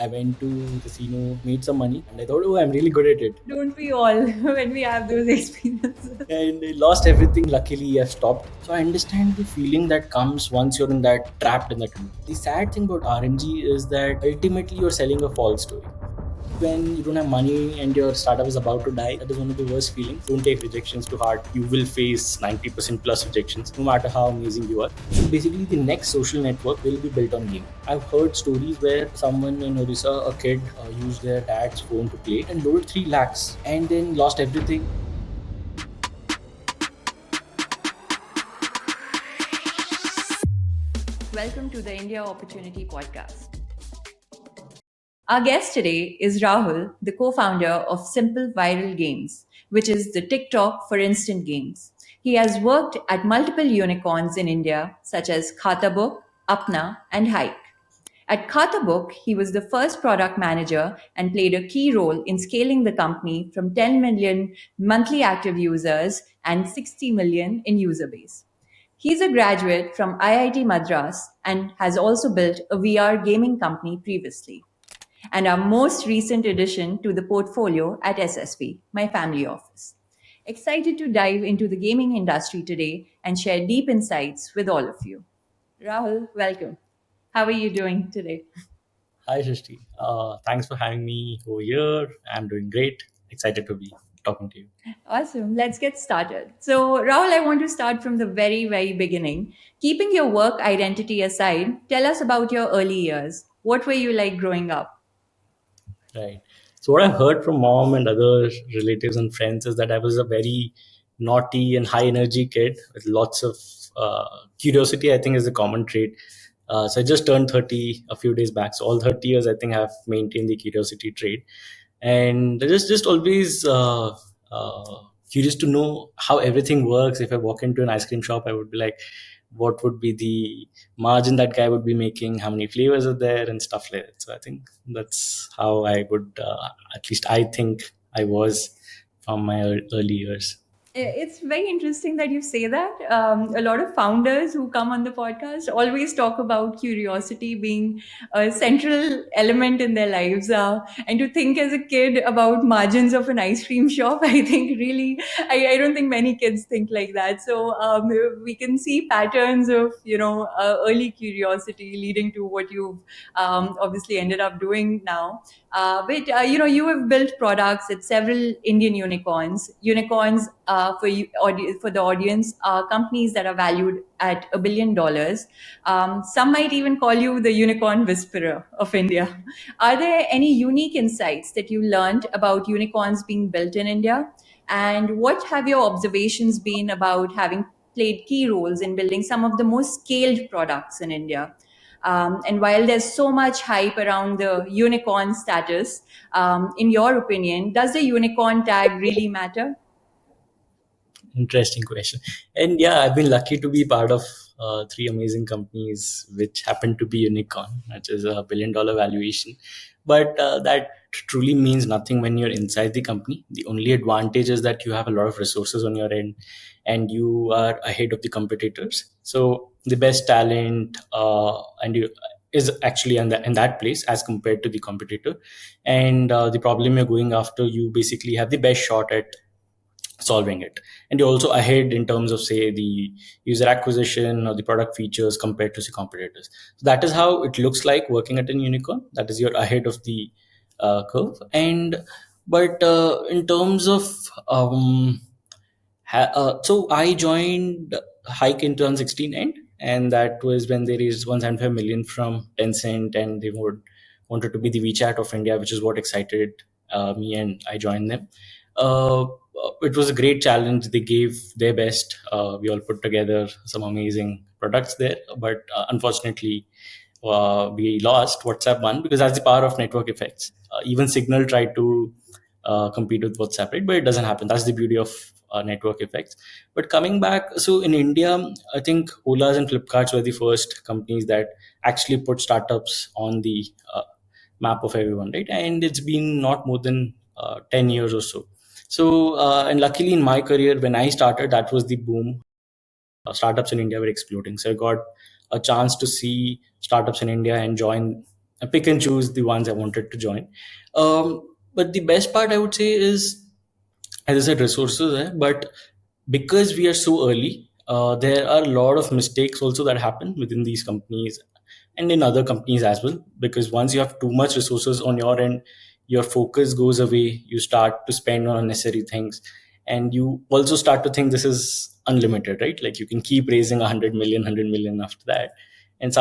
I went to casino, made some money, and I thought, oh, I'm really good at it. Don't we all when we have those experiences? And I lost everything. Luckily, I've stopped. So I understand the feeling that comes once you're in that trapped in that. The sad thing about RNG is that ultimately you're selling a false story. When you don't have money and your startup is about to die, that is one of the worst feelings. Don't take rejections to heart. You will face 90% plus rejections, no matter how amazing you are. So basically, the next social network will be built on gaming. I've heard stories where someone in Orissa, a kid, used their dad's phone to play and loaded 3 lakhs and then lost everything. Welcome to the India Opportunity Podcast. Our guest today is Rahul, the co founder of Simple Viral Games, which is the TikTok for instant games. He has worked at multiple unicorns in India, such as Khatabook, Apna, and Hike. At Khatabook, he was the first product manager and played a key role in scaling the company from 10 million monthly active users and 60 million in user base. He's a graduate from IIT Madras and has also built a VR gaming company previously, and our most recent addition to the portfolio at SSV, my family office. Excited to dive into the gaming industry today and share deep insights with all of you. Rahul, welcome. How are you doing today? Hi, Shrishti. Thanks for having me over here. I'm doing great. Excited to be talking to you. Awesome. Let's get started. So, Rahul, I want to start from the very, very beginning. Keeping your work identity aside, tell us about your early years. What were you like growing up? Right. So what I've heard from mom and other relatives and friends is that I was a very naughty and high energy kid with lots of curiosity. I think is a common trait. So I just turned 30 a few days back. So all 30 years, I think I've maintained the curiosity trait, and I just always curious to know how everything works. If I walk into an ice cream shop, I would be like, what would be the margin that guy would be making, how many flavors are there, and stuff like that. So I think that's how I would, at least I think I was from my early years. It's very interesting that you say that. A lot of founders who come on the podcast always talk about curiosity being a central element in their lives. And to think as a kid about margins of an ice cream shop, I think really, I don't think many kids think like that. So we can see patterns of, early curiosity leading to what you've obviously ended up doing now. But you have built products at several Indian unicorns. Unicorns for the audience are companies that are valued at $1 billion. Some might even call you the unicorn whisperer of India. Are there any unique insights that you learned about unicorns being built in India? And what have your observations been about having played key roles in building some of the most scaled products in India? And while there's so much hype around the unicorn status, in your opinion, does the unicorn tag really matter? Interesting question. And yeah, I've been lucky to be part of three amazing companies which happen to be unicorn, which is a $1 billion valuation. But that truly means nothing when you're inside the company. The only advantage is that you have a lot of resources on your end and you are ahead of the competitors. So the best talent and you is actually in that place as compared to the competitor. And the problem you're going after, you basically have the best shot at solving it, and you're also ahead in terms of, say, the user acquisition or the product features compared to the competitors. So that is how it looks like working at a unicorn. That is, you're ahead of the curve. And but in terms of so I joined Hike in 2016 and that was when they raised 175 million from Tencent, and they wanted to be the WeChat of India, which is what excited me, and I joined them. Uh, it was a great challenge. They gave their best. We all put together some amazing products there, but unfortunately, we lost. WhatsApp won because that's the power of network effects. Even Signal tried to compete with WhatsApp, right? But it doesn't happen. That's the beauty of network effects. But coming back, so in India, I think Ola's and Flipkarts were the first companies that actually put startups on the map of everyone, right? And it's been not more than 10 years or so. So, and luckily in my career, when I started, that was the boom. Startups in India were exploding. So I got a chance to see startups in India and join pick and choose the ones I wanted to join. But the best part I would say is, as I said, resources there. But because we are so early, there are a lot of mistakes also that happen within these companies and in other companies as well. Because once you have too much resources on your end, your focus goes away. You start to spend on unnecessary things, and you also start to think this is unlimited, right? Like you can keep raising 100 million after that, and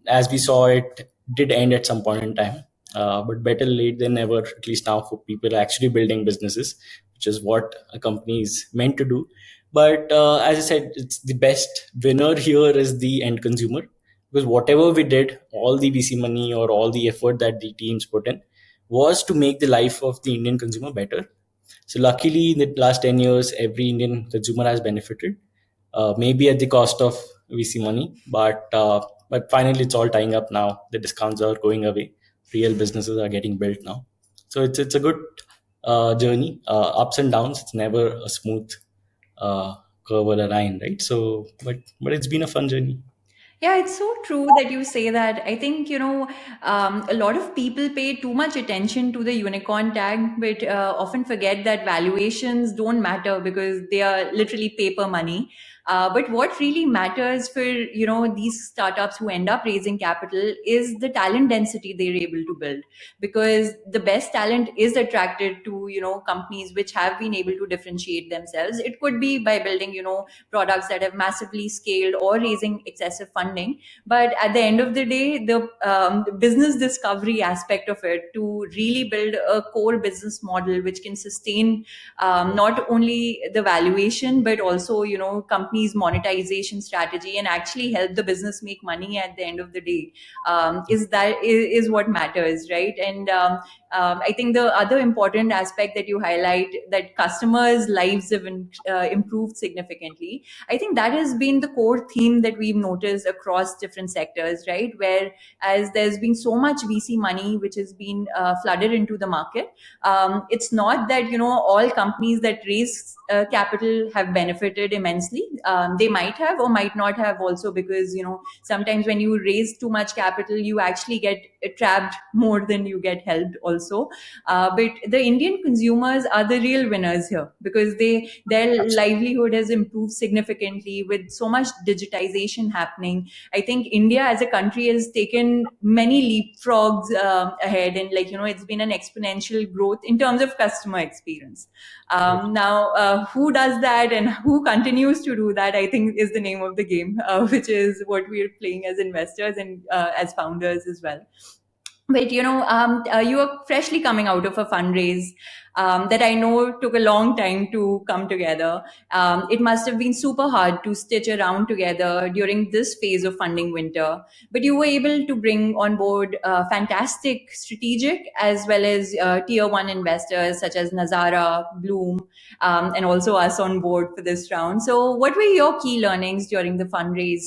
as we saw, it did end at some point in time. But better late than never, at least now, for people actually building businesses, which is what a company is meant to do. But as I said, it's the best winner here is the end consumer, because whatever we did, all the VC money or all the effort that the teams put in was to make the life of the Indian consumer better. So luckily, in the last 10 years, every Indian consumer has benefited, maybe at the cost of VC money, but finally it's all tying up now. The discounts are going away. Real businesses are getting built now. So it's a good journey, ups and downs. It's never a smooth curve or a line, right? So, but it's been a fun journey. Yeah, it's so true that you say that. I think, a lot of people pay too much attention to the unicorn tag, but often forget that valuations don't matter because they are literally paper money. But what really matters for, these startups who end up raising capital is the talent density they're able to build, because the best talent is attracted to, companies which have been able to differentiate themselves. It could be by building, products that have massively scaled or raising excessive funding. But at the end of the day, the business discovery aspect of it, to really build a core business model which can sustain not only the valuation but also companies monetization strategy and actually help the business make money at the end of the day, is what matters, right? And I think the other important aspect that you highlight, that customers' lives have improved significantly. I think that has been the core theme that we've noticed across different sectors, right? Where as there's been so much VC money which has been flooded into the market, it's not that all companies that raise capital have benefited immensely. They might have or might not have also, because sometimes when you raise too much capital, you actually get trapped more than you get helped also. But the Indian consumers are the real winners here, because their livelihood has improved significantly with so much digitization happening. I think India as a country has taken many leapfrogs ahead, and it's been an exponential growth in terms of customer experience. Now, who does that and who continues to do that, I think, is the name of the game, which is what we're playing as investors and as founders as well. But you are freshly coming out of a fundraise that I know took a long time to come together. It must have been super hard to stitch around together during this phase of funding winter. But you were able to bring on board fantastic strategic as well as tier one investors such as Nazara, Bloom, and also us on board for this round. So, what were your key learnings during the fundraise?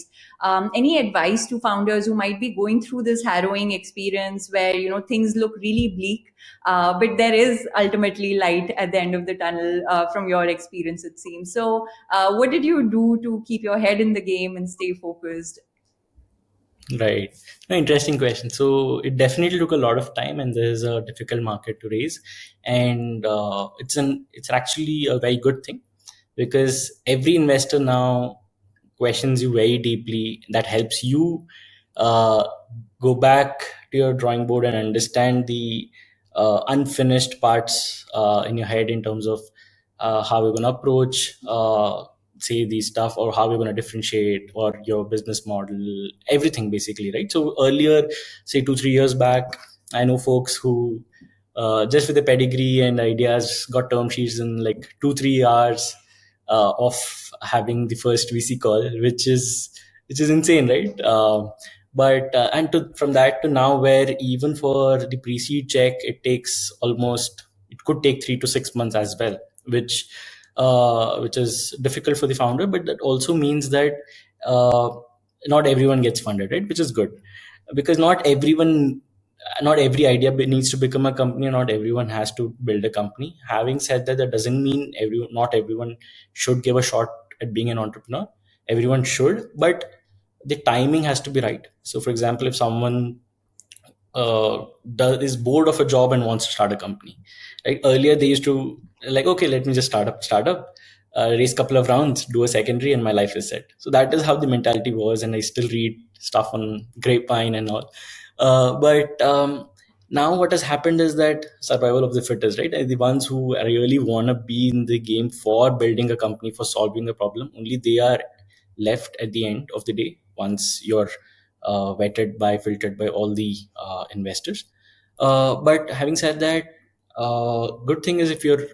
Any advice to founders who might be going through this harrowing experience where things look really bleak, but there is ultimately light at the end of the tunnel, from your experience, it seems. So, what did you do to keep your head in the game and stay focused? Right. No, interesting question. So it definitely took a lot of time, and there's a difficult market to raise, and it's actually a very good thing, because every investor now questions you very deeply. That helps you uh, go back to your drawing board and understand the unfinished parts in your head in terms of how you're going to approach, say, these stuff, or how you're going to differentiate, or your business model, everything basically, right? So earlier, say 2 3 years back, I know folks who just with the pedigree and ideas got term sheets in like 2 3 hours of having the first VC call, which is insane, right? But and to from that to now, where even for the pre-seed check, it could take 3 to 6 months as well, which is difficult for the founder. But that also means that uh, not everyone gets funded, right? Which is good, because not every idea needs to become a company, not everyone has to build a company. Having said that, that doesn't mean not everyone should give a shot at being an entrepreneur. Everyone should, but the timing has to be right. So for example, if someone is bored of a job and wants to start a company. Right? Earlier, they used to like, okay, let me just start up, raise a couple of rounds, do a secondary, and my life is set. So that is how the mentality was, and I still read stuff on Grapevine and all. But now what has happened is that survival of the fittest, right? And the ones who really want to be in the game for building a company, for solving a problem, only they are left at the end of the day once you're filtered by all the investors. But having said that, good thing is if you're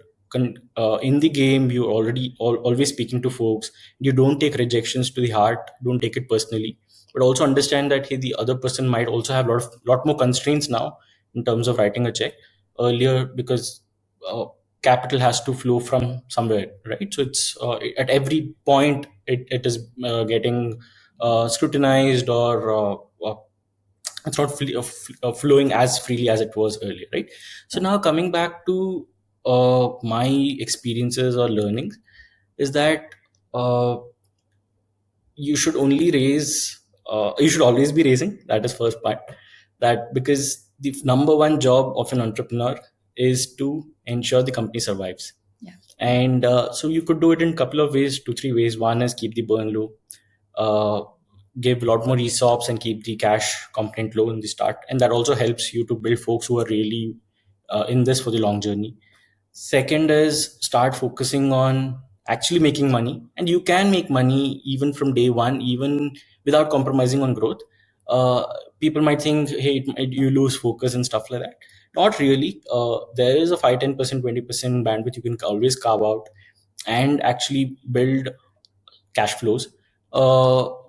in the game, you're already always speaking to folks. You don't take rejections to the heart. Don't take it personally, but also understand that hey, the other person might also have lot more constraints now in terms of writing a check. Earlier, because uh, capital has to flow from somewhere, right? So it's at every point it is getting scrutinized, or it's not flowing as freely as it was earlier, right? So now coming back to my experiences or learnings is that uh, you should always be raising. That is first part. That because the number one job of an entrepreneur is to ensure the company survives. Yeah. And so you could do it in a couple of ways, two, three ways. One is keep the burn low, uh, give a lot more ESOPs and keep the cash component low in the start. And that also helps you to build folks who are really in this for the long journey. Second is start focusing on actually making money. And you can make money even from day one, even without compromising on growth. Uh, People might think, hey, you lose focus and stuff like that. Not really. There is a 5, 10%, 20% bandwidth you can always carve out and actually build cash flows,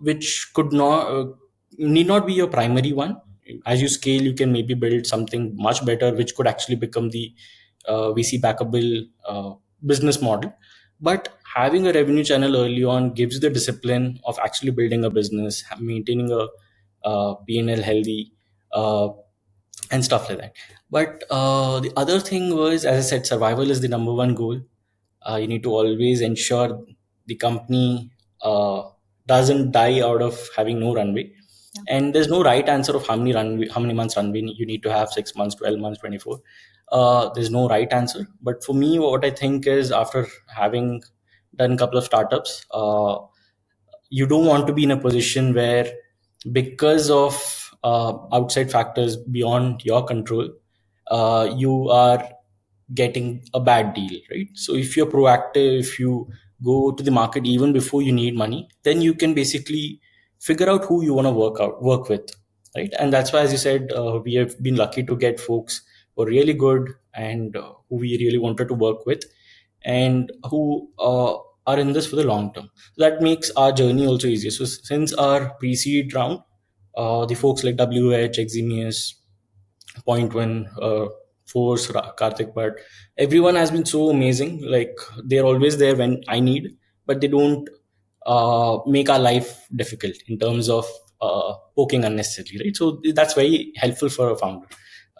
which could not need not be your primary one. As you scale, you can maybe build something much better, which could actually become the VC backable business model. But having a revenue channel early on gives you the discipline of actually building a business, maintaining a P&L healthy, uh, and stuff like that. But the other thing was, as I said, survival is the number one goal. You need to always ensure the company doesn't die out of having no runway. Yeah. And there's no right answer of how many months runway you need to have: 6 months, 12 months, 24. There's no right answer. But for me, what I think is, after having done a couple of startups, you don't want to be in a position where, because of outside factors beyond your control, you are getting a bad deal, right? So if you're proactive, if you go to the market even before you need money, then you can basically figure out who you want to work with, right? And that's why, as you said, we have been lucky to get folks who are really good and who we really wanted to work with, and who are in this for the long term. So that makes our journey also easier. So since our pre-seed round, the folks like WH, Eximius, Point One, Force, Karthik, but everyone has been so amazing. Like, they're always there when I need, but they don't make our life difficult in terms of poking unnecessarily, right? So that's very helpful for a founder.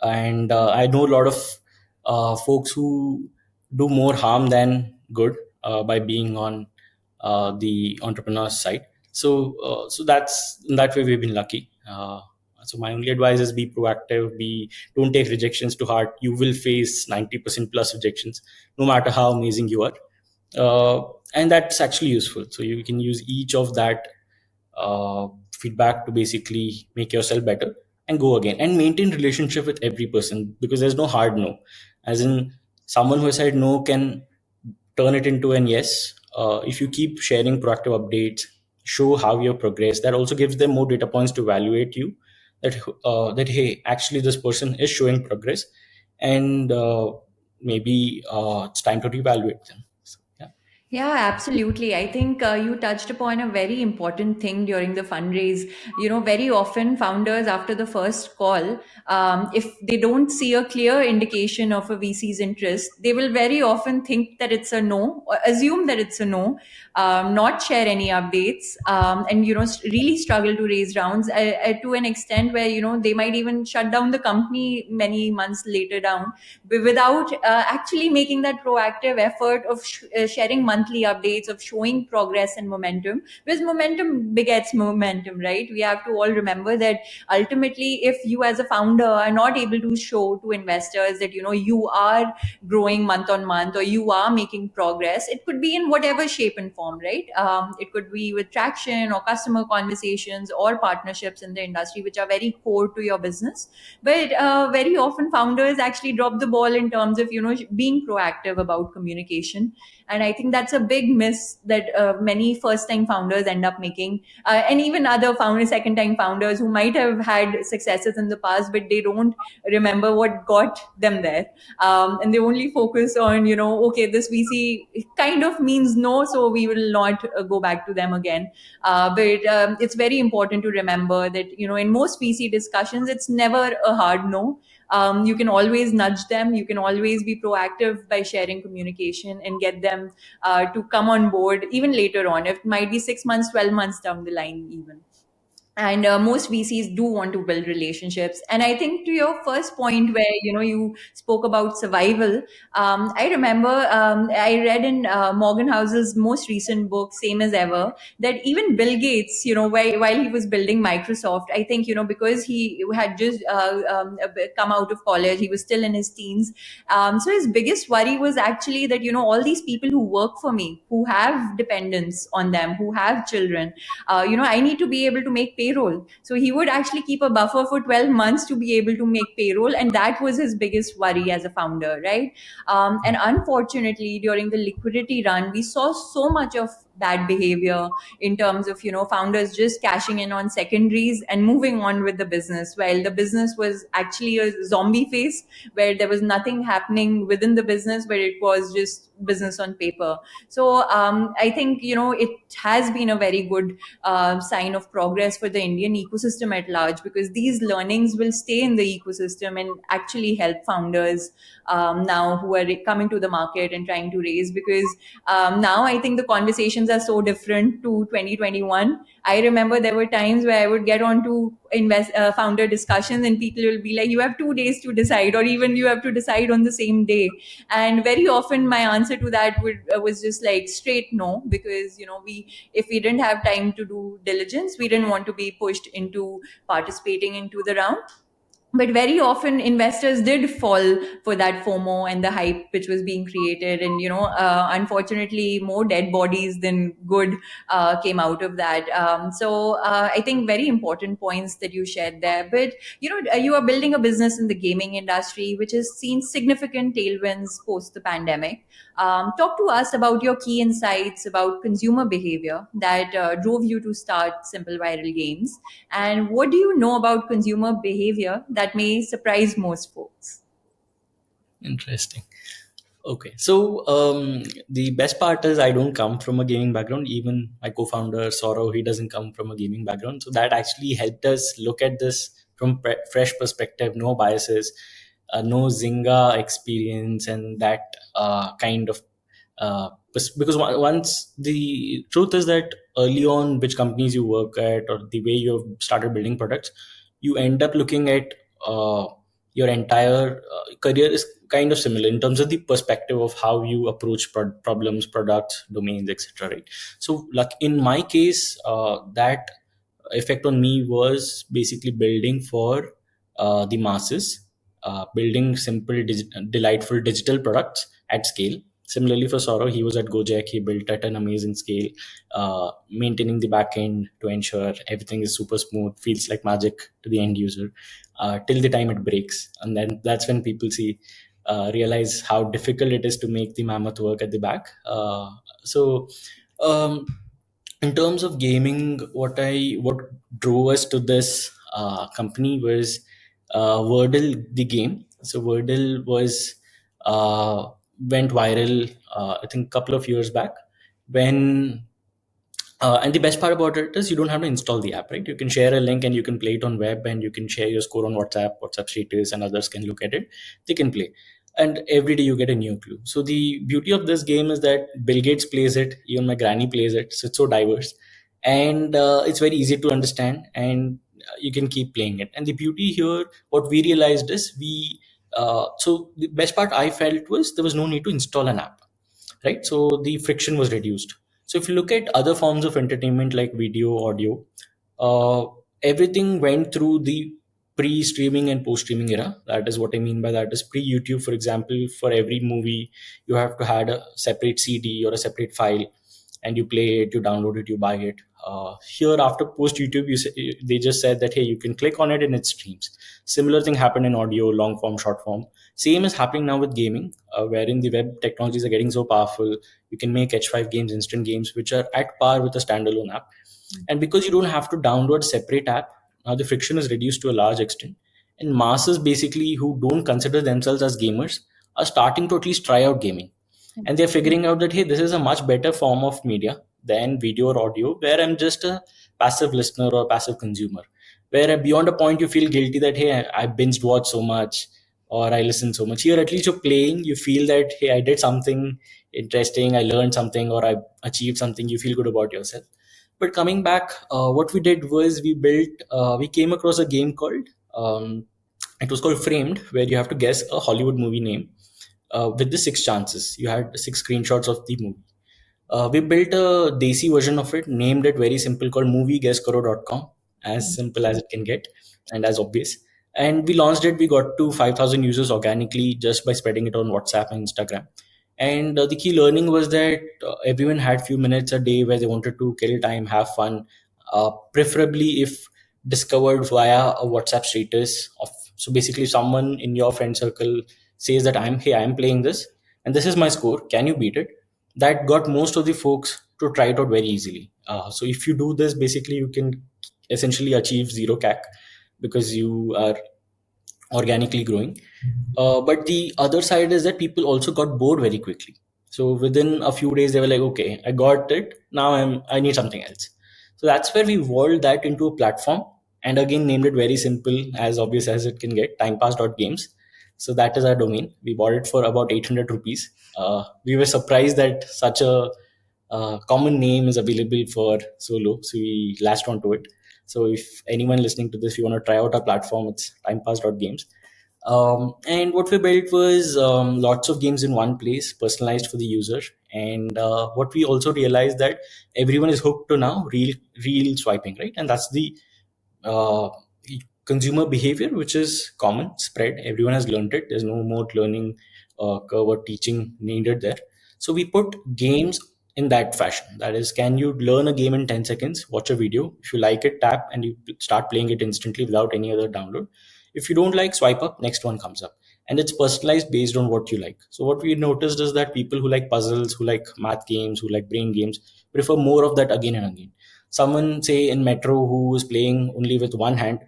And I know a lot of folks who do more harm than good by being on the entrepreneur's side. So that's in that way we've been lucky. So my only advice is be proactive, be don't take rejections to heart. You will face 90% plus rejections, no matter how amazing you are. And that's actually useful. So you can use each of that feedback to basically make yourself better and go again, and maintain relationship with every person, because there's no hard no. As in, someone who has said no can turn it into an yes. If you keep sharing proactive updates, show how you progress, that also gives them more data points to evaluate you. That hey, actually this person is showing progress, and maybe it's time to reevaluate them. So, yeah. Yeah, absolutely. I think you touched upon a very important thing during the fundraise. Very often founders, after the first call, if they don't see a clear indication of a VC's interest, they will very often think that it's a no, or assume that it's a no, not share any updates, and really struggle to raise rounds to an extent where they might even shut down the company many months later down, without actually making that proactive effort of sharing monthly monthly updates, of showing progress and momentum, because momentum begets momentum, right? We have to all remember that ultimately, if you as a founder are not able to show to investors that you are growing month on month, or you are making progress, it could be in whatever shape and form, right? It could be with traction or customer conversations or partnerships in the industry, which are very core to your business. But very often founders actually drop the ball in terms of being proactive about communication. And I think that's a big miss that many first time founders end up making, and even other founders, second time founders, who might have had successes in the past, but they don't remember what got them there. And they only focus on, okay, this VC kind of means no, so we will not go back to them again. But it's very important to remember that in most VC discussions, it's never a hard no. You can always nudge them. You can always be proactive by sharing communication and get them to come on board even later on. It might be 6 months, 12 months down the line, even. And most VCs do want to build relationships. And I think to your first point, where you spoke about survival, I remember I read in Morgan Housel's most recent book, Same as Ever, that even Bill Gates, while he was building Microsoft, I think because he had just come out of college, he was still in his teens. So his biggest worry was actually that all these people who work for me, who have dependents on them, who have children, I need to be able to make payroll. So he would actually keep a buffer for 12 months to be able to make payroll. And that was his biggest worry as a founder, right? And unfortunately, during the liquidity run, we saw so much of bad behavior in terms of, founders just cashing in on secondaries and moving on with the business, while the business was actually a zombie phase where there was nothing happening within the business, but it was just business on paper. So I think, it has been a very good sign of progress for the Indian ecosystem at large, because these learnings will stay in the ecosystem and actually help founders now who are coming to the market and trying to raise. Because now I think the conversations are so different to 2021. I remember there were times where I would get on to founder discussions, and people will be like, you have 2 days to decide, or even you have to decide on the same day. And very often my answer to that was just like straight no, because if we didn't have time to do diligence, we didn't want to be pushed into participating into the round. But very often investors did fall for that FOMO and the hype which was being created. And unfortunately, more dead bodies than good came out of that. So I think very important points that you shared there. But you are building a business in the gaming industry, which has seen significant tailwinds post the pandemic. Talk to us about your key insights about consumer behavior that drove you to start Simple Viral Games, and what do you know about consumer behavior that may surprise most folks? Interesting. Okay, so the best part is I don't come from a gaming background. Even my co-founder Saurav, he doesn't come from a gaming background. So that actually helped us look at this from fresh perspective, no biases, no Zynga experience, and that kind of because once the truth is that early on, which companies you work at or the way you have started building products, you end up looking at your entire career is kind of similar in terms of the perspective of how you approach problems, products, domains, etc. Right? So, like in my case, that effect on me was basically building for the masses, building simple, delightful digital products at scale. Similarly, for Saurav, he was at Gojek. He built at an amazing scale, maintaining the backend to ensure everything is super smooth, feels like magic to the end user, till the time it breaks, and then that's when people realize how difficult it is to make the mammoth work at the back. So. Um, in terms of gaming, what drove us to this company was Wordle, the game. So Wordle was uh, went viral, I think, a couple of years back when and the best part about it is you don't have to install the app, right? You can share a link and you can play it on web, and you can share your score on WhatsApp status, and others can look at it. They can play, and every day you get a new clue. So the beauty of this game is that Bill Gates plays it, even my granny plays it. So it's so diverse, and it's very easy to understand, and you can keep playing it. And the beauty here, what we realized is so the best part I felt was there was no need to install an app, right? So the friction was reduced. So if you look at other forms of entertainment like video, audio, uh, everything went through the pre-streaming and post-streaming era. That is what I mean by that is pre-YouTube, for example. For every movie, you have to had a separate CD or a separate file, and you play it, you download it, you buy it. Here, after post YouTube, they just said that hey, you can click on it and it streams. Similar thing happened in audio, long form, short form. Same is happening now with gaming, wherein the web technologies are getting so powerful. You can make H5 games, instant games, which are at par with a standalone app. And because you don't have to download a separate app, now the friction is reduced to a large extent. And masses basically who don't consider themselves as gamers are starting to at least try out gaming. And they're figuring out that hey, this is a much better form of media than video or audio, where I'm just a passive listener or passive consumer. Where beyond a point you feel guilty that hey, I binged watch so much or I listened so much. Here at least you're playing, you feel that hey, I did something interesting, I learned something, or I achieved something. You feel good about yourself. But coming back, what we did was we came across a game called, it was called Framed, where you have to guess a Hollywood movie name with the six chances. You had six screenshots of the movie. We built a desi version of it, named it very simple, called movieguesskaro.com, as simple as it can get and as obvious. And we launched it. We got to 5,000 users organically just by spreading it on WhatsApp and Instagram. And the key learning was that everyone had few minutes a day where they wanted to kill time, have fun, preferably if discovered via a WhatsApp status. So basically, someone in your friend circle says that I'm playing this and this is my score. Can you beat it? That got most of the folks to try it out very easily. So if you do this, basically you can essentially achieve zero CAC because you are organically growing. But the other side is that people also got bored very quickly. So within a few days, they were like, "Okay, I got it. Now I need something else." So that's where we evolved that into a platform, and again named it very simple, as obvious as it can get, timepass.games. So that is our domain. We bought it for about 800 rupees. We were surprised that such a common name is available for solo, so we latched onto it. So if anyone listening to this, you want to try out our platform, it's timepass.games. And what we built was lots of games in one place, personalized for the user. And what we also realized that everyone is hooked to now real swiping, right? And that's the uh, consumer behavior, which is common, spread. Everyone has learned it. There's no more learning curve or teaching needed there. So we put games in that fashion. That is, can you learn a game in 10 seconds, watch a video? If you like it, tap and you start playing it instantly without any other download. If you don't like, swipe up, next one comes up. And it's personalized based on what you like. So what we noticed is that people who like puzzles, who like math games, who like brain games, prefer more of that again and again. Someone say in metro who is playing only with one hand,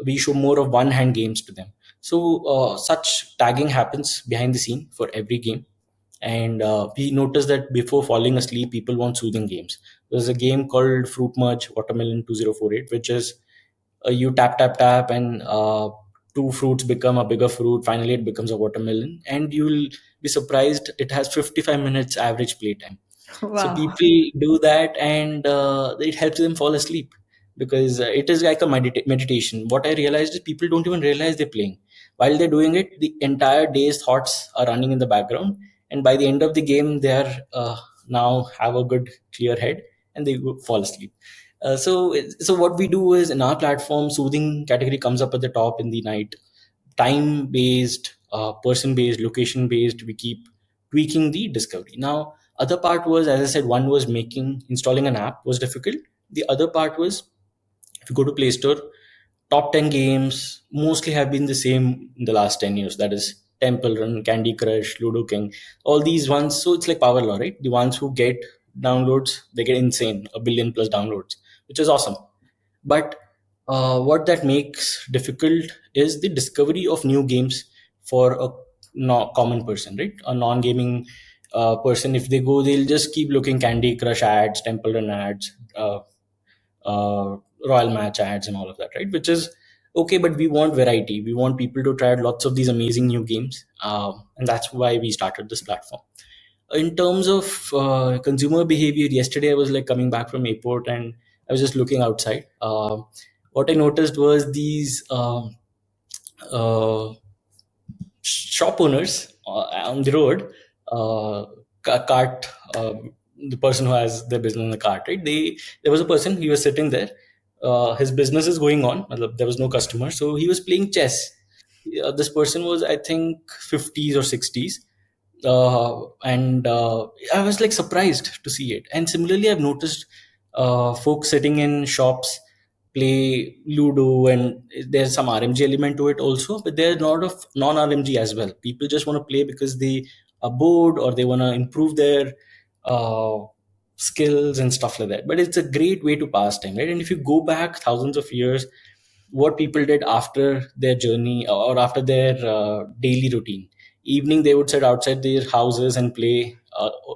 we show more of one hand games to them. So such tagging happens behind the scene for every game. And we noticed that before falling asleep, people want soothing games. There's a game called Fruit Merge Watermelon 2048, which is you tap tap tap and two fruits become a bigger fruit. Finally it becomes a watermelon, and you'll be surprised it has 55 minutes average playtime. So Wow. people do that, and it helps them fall asleep because it is like a meditation. What I realized is people don't even realize they're playing. While they're doing it, the entire day's thoughts are running in the background, and by the end of the game, they are now have a good clear head and they fall asleep. So what we do is in our platform, soothing category comes up at the top in the night. Time based, person based, location based. We keep tweaking the discovery. Now, other part was, as I said, one was making installing an app was difficult. The other part was if you go to Play Store, top 10 games mostly have been the same in the last 10 years. That is Temple Run, Candy Crush, Ludo King, all these ones. So it's like Power Law, right? The ones who get downloads, they get insane, a billion plus downloads, which is awesome. But what that makes difficult is the discovery of new games for a common person, right? A non-gaming person, if they go, they'll just keep looking Candy Crush ads, Temple Run ads, Royal Match ads, and all of that, right? Which is okay, but we want variety. We want people to try lots of these amazing new games, and that's why we started this platform. In terms of consumer behavior, yesterday I was like coming back from airport and I was just looking outside. What I noticed was these uh, shop owners on the road. cart, the person who has their business in the cart, right? There was a person, he was sitting there. His business is going on. Matlab, there was no customer, so he was playing chess. This person was, I think, 50s or 60s, and I was like surprised to see it. And similarly, I've noticed folks sitting in shops play Ludo, and there's some RMG element to it also, but there's a lot of non RMG as well. People just want to play because they are bored or they want to improve their uh, skills and stuff like that. But it's a great way to pass time, right? And if you go back thousands of years, what people did after their journey or after their daily routine, evening they would sit outside their houses and play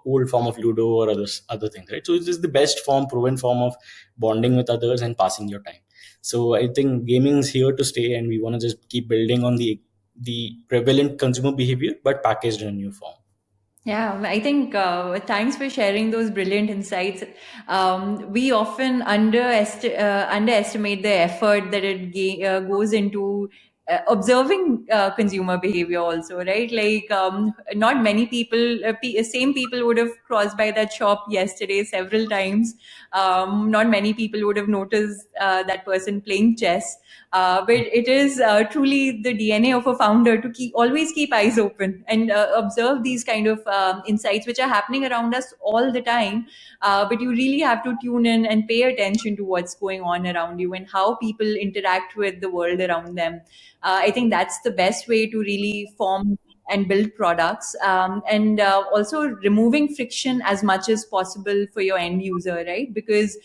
old form of Ludo or other things, right? So it is the best form, proven form of bonding with others and passing your time. So I think gaming is here to stay, and we want to just keep building on the prevalent consumer behavior, but packaged in a new form. Yeah, I think thanks for sharing those brilliant insights. We often underestimate the effort that goes into observing consumer behavior, also, right? Like, not many people, same people would have crossed by that shop yesterday several times. Not many people would have noticed that person playing chess. But it is truly the DNA of a founder to always keep eyes open and observe these kind of insights which are happening around us all the time. But you really have to tune in and pay attention to what's going on around you and how people interact with the world around them. I think that's the best way to really form and build products, and also removing friction as much as possible for your end user, right? Because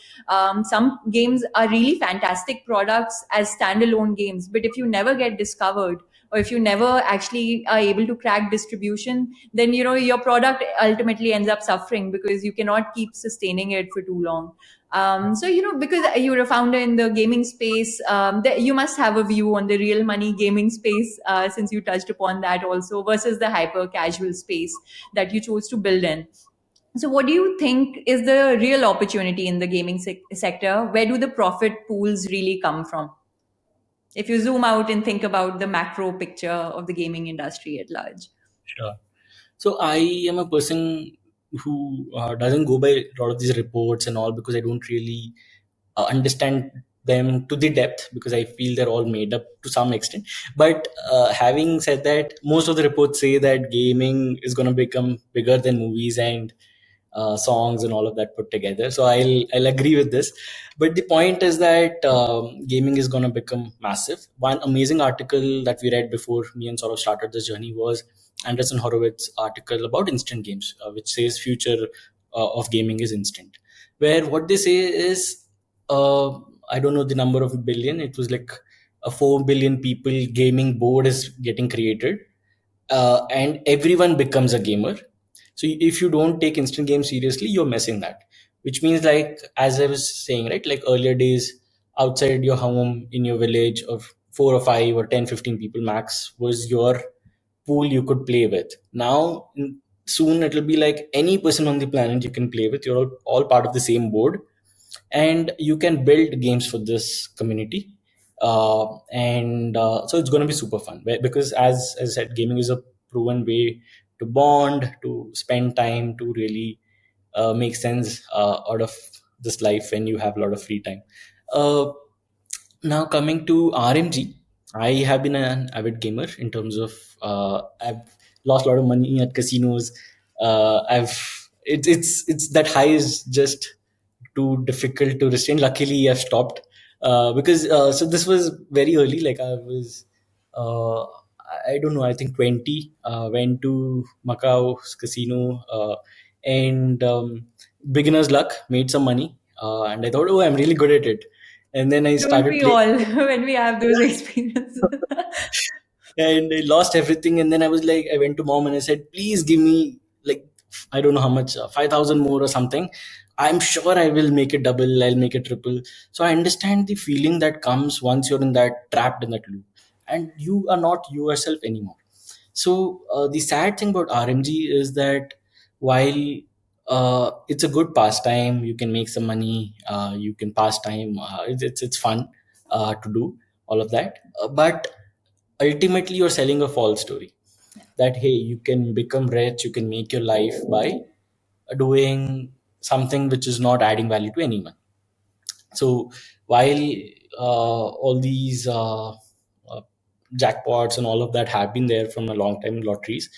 some games are really fantastic products as standalone games, but if you never get discovered, or if you never actually are able to crack distribution, then your product ultimately ends up suffering because you cannot keep sustaining it for too long. So because you're a founder in the gaming space, you must have a view on the real money gaming space, since you touched upon that also, versus the hyper casual space that you chose to build in. So, what do you think is the real opportunity in the gaming sector? Where do the profit pools really come from? If you zoom out and think about the macro picture of the gaming industry at large. Sure. So I am a person who doesn't go by a lot of these reports and all, because I don't really understand them to the depth, because I feel they're all made up to some extent. But having said that, most of the reports say that gaming is going to become bigger than movies and songs and all of that put together. So I'll agree with this. But the point is that gaming is going to become massive. One amazing article that we read before me and sort of started this journey was Anderson Horowitz's article about instant games, which says future of gaming is instant. Where what they say is, uh, I don't know the number of billion. It was like a 4 billion people gaming board is getting created, and everyone becomes a gamer. So if you don't take instant games seriously, you're missing that. Which means, like as I was saying, right, like earlier days, outside your home in your village of 4 or 5 or 10, 15 people max was your pool you could play with. Now soon it'll be like any person on the planet you can play with. You're all part of the same board, and you can build games for this community. And So it's going to be super fun, because as I said, gaming is a proven way to bond, to spend time, to really make sense out of this life when you have a lot of free time. uh, Now coming to RMG, I have been an avid gamer in terms of I've lost a lot of money at casinos. It's that high is just too difficult to restrain. Luckily, I've stopped because so this was very early. Like I was, I don't know. I think 20. Went to Macau's casino, and beginner's luck, made some money, and I thought, oh, I'm really good at it. And then I Don't started we playing. all when we have those experiences? And I lost everything. And then I was like, I went to mom and I said, please give me, like, I don't know how much, 5,000 more or something. I'm sure I will make it double, I'll make it triple. So I understand the feeling that comes once you're in that, trapped in that loop, and you are not yourself anymore. So the sad thing about RMG is that while it's a good pastime, you can make some money, you can pass time, it's fun to do all of that. But ultimately, you're selling a false story that hey, you can become rich, you can make your life by doing something which is not adding value to anyone. So while all these jackpots and all of that have been there from a long time, lotteries,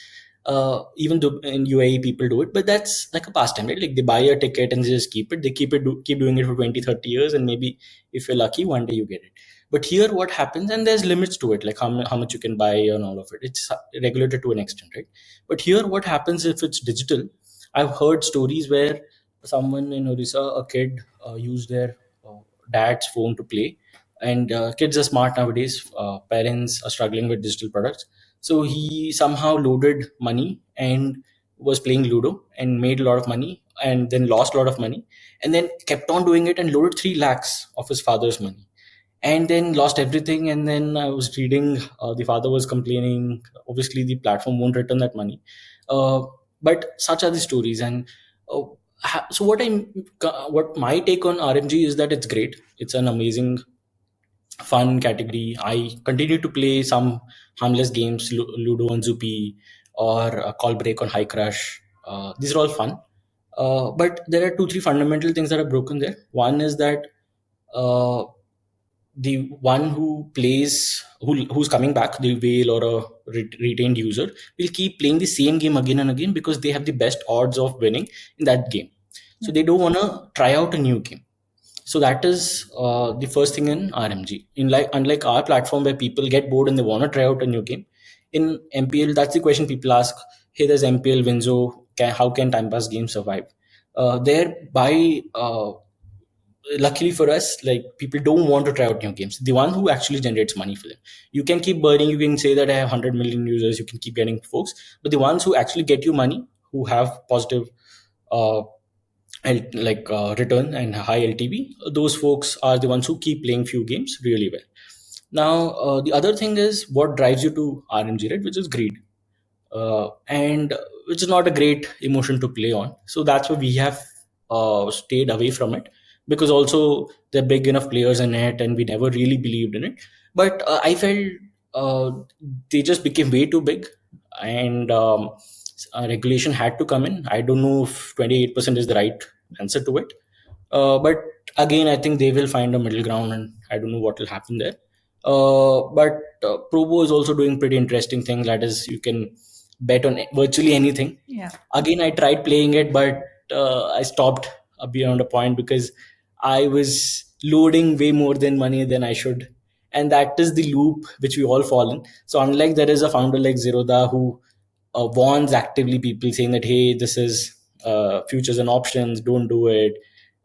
even though in UAE people do it, but that's like a pastime, right? Like they buy a ticket and they just keep it. They keep doing it for 20, 30 years, and maybe if you're lucky, one day you get it. But here, what happens, and there's limits to it, like how much you can buy and all of it. It's regulated to an extent, right? But here, what happens if it's digital? I've heard stories where someone in Orissa, a kid, used their uh, dad's phone to play. And kids are smart nowadays. Parents are struggling with digital products. So he somehow loaded money and was playing Ludo and made a lot of money and then lost a lot of money and then kept on doing it and loaded 3 lakhs of his father's money and then lost everything. And then I was reading, the father was complaining. Obviously, the platform won't return that money. Uh, but such are the stories. And uh, so what my take on RMG is that it's great. It's an amazing fun category. I continue to play some harmless games, Ludo on Zupi or Call Break on High Crush. These are all fun. But there are two, three fundamental things that are broken there. One is that uh, the one who plays, who's coming back, the whale or a retained user, will keep playing the same game again and again because they have the best odds of winning in that game. So they don't want to try out a new game. So that is the first thing in RMG. In like unlike our platform where people get bored and they want to try out a new game, in MPL that's the question people ask. Hey, there's MPL, Winzo. How can time pass games survive? There by luckily for us, like people don't want to try out new games. The one who actually generates money for them. You can keep burning. You can say that I have 100 million users. You can keep getting folks, but the ones who actually get you money, who have positive uh, return and high LTV, those folks are the ones who keep playing few games really well. Now, the other thing is what drives you to RMG, right? Which is greed, and which is not a great emotion to play on. So that's why we have stayed away from it because also there are big enough players in it, and we never really believed in it. But I felt uh, they just became way too big, and regulation had to come in. I don't know if 28% is the right answer to it, but again, I think they will find a middle ground, and I don't know what will happen there. But Probo is also doing pretty interesting things. That is, you can bet on virtually anything. Yeah. Again, I tried playing it, but I stopped beyond a point because I was loading way more than money than I should. And that is the loop which we all fall in. So, unlike there is a founder like Zeroda who warns actively people saying that, hey, this is futures and options, don't do it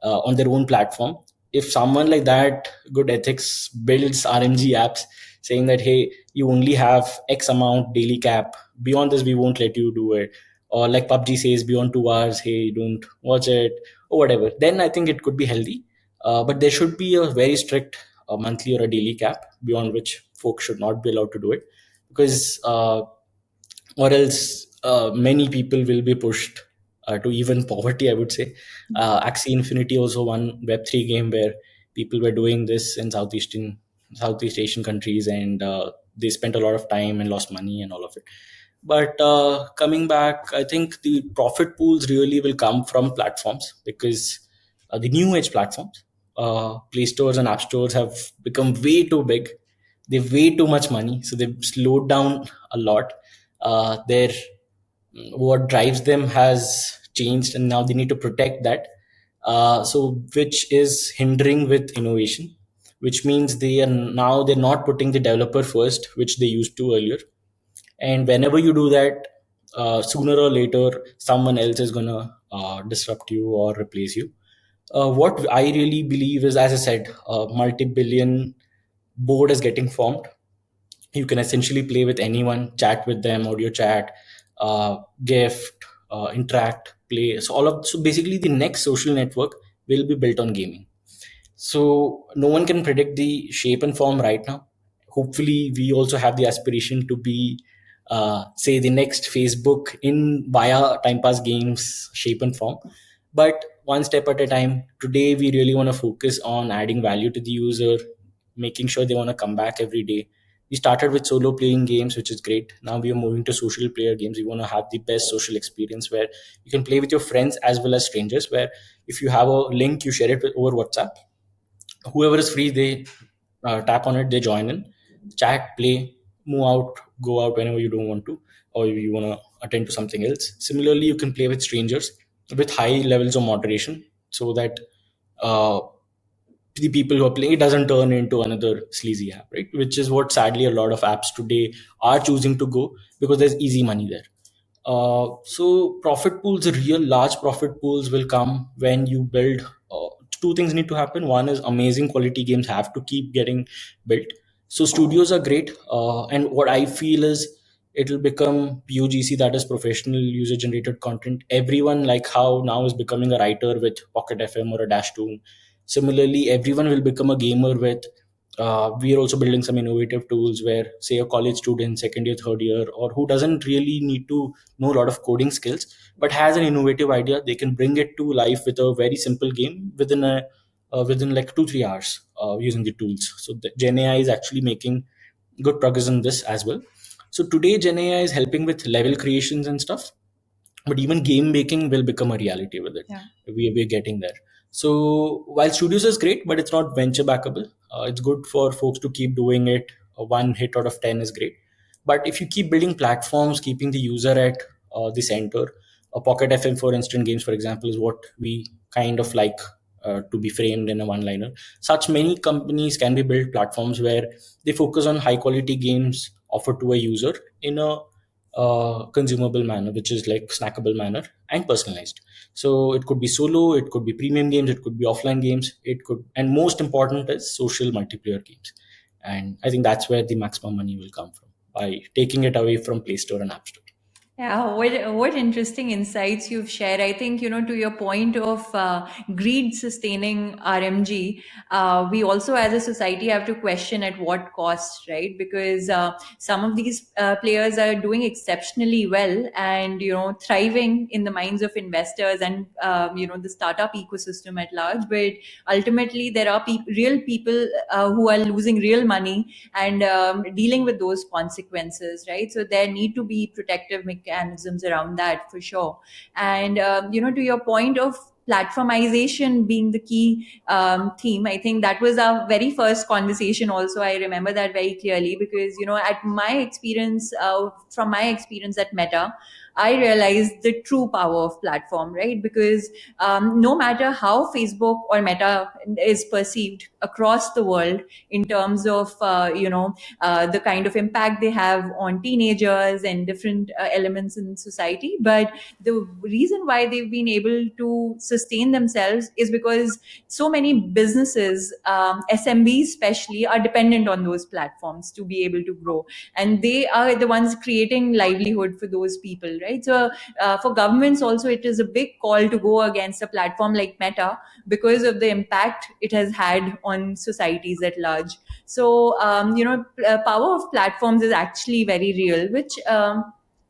on their own platform. If someone like that, good ethics, builds RMG apps saying that, hey, you only have X amount daily cap, beyond this, we won't let you do it. Or like PUBG says, beyond 2 hours, hey, don't watch it, or whatever, then I think it could be healthy. But there should be a very strict monthly or a daily cap beyond which folks should not be allowed to do it because or else many people will be pushed to even poverty, I would say. Axie Infinity also one Web3 game where people were doing this in Southeast Asian countries, and they spent a lot of time and lost money and all of it. But coming back, I think the profit pools really will come from platforms because the new age platforms, Play stores and app stores have become way too big. They've way too much money, so they've slowed down a lot. Their what drives them has changed, and now they need to protect that. So which is hindering with innovation, which means they're not putting the developer first, which they used to earlier. And whenever you do that, sooner or later someone else is gonna disrupt you or replace you. What I really believe is, as I said, a multi-billion board is getting formed. You can essentially play with anyone, chat with them, audio chat, gift, interact, play. So basically the next social network will be built on gaming. So no one can predict the shape and form right now. Hopefully, we also have the aspiration to be, say, the next Facebook in via time pass games shape and form. But one step at a time. Today, we really want to focus on adding value to the user, making sure they want to come back every day, We started with solo playing games, which is great. Now we are moving to social player games. We want to have the best social experience where you can play with your friends as well as strangers, where if you have a link, you share it over WhatsApp. Whoever is free, they tap on it, they join in, chat, play, move out, go out whenever you don't want to, or you want to attend to something else. Similarly, you can play with strangers with high levels of moderation, so that uh, the people who are playing it doesn't turn into another sleazy app, right? Which is what sadly a lot of apps today are choosing to go, because there's easy money there. So profit pools, real large profit pools will come when you build. Two things need to happen. One is amazing quality games have to keep getting built. So studios are great, and what I feel is it'll become PUGC, that is professional user generated content. Everyone, like how now is becoming a writer with Pocket FM or a Dash Tune. Similarly, everyone will become a gamer with we are also building some innovative tools where, say, a college student, second year, third year, or who doesn't really need to know a lot of coding skills but has an innovative idea, they can bring it to life with a very simple game within like 2 3 hours using the tools. So the Gen AI is actually making good progress in this as well. So today Gen AI is helping with level creations and stuff, but even game making will become a reality with it. Yeah. We're getting there. So while studios is great, but it's not venture backable. It's good for folks to keep doing it. One hit out of 10 is great, but if you keep building platforms, keeping the user at the center, a Pocket FM for instant games, for example, is what we kind of like to be framed in a one liner. Such many companies can be built platforms where they focus on high quality games offered to a user in a consumable manner, which is like snackable manner and personalized. So it could be solo, it could be premium games, it could be offline games, it could, and most important is social multiplayer games. And I think that's where the maximum money will come from, by taking it away from Play Store and App Store. Yeah, what interesting insights you've shared. I think, to your point of greed sustaining RMG, we also as a society have to question at what cost, right? Because some of these players are doing exceptionally well and, thriving in the minds of investors and, the startup ecosystem at large. But ultimately, there are real people who are losing real money and dealing with those consequences, right? So there need to be protective mechanisms around that for sure. And to your point of platformization being the key theme, I think that was our very first conversation also. I remember that very clearly because, at my experience, from my experience at Meta, I realized the true power of platform, right? Because no matter how Facebook or Meta is perceived across the world in terms of the kind of impact they have on teenagers and different elements in society, but the reason why they've been able to sustain themselves is because so many businesses, SMBs especially, are dependent on those platforms to be able to grow, and they are the ones creating livelihood for those people, right? So for governments also, it is a big call to go against a platform like Meta because of the impact it has had on societies at large. So, power of platforms is actually very real, which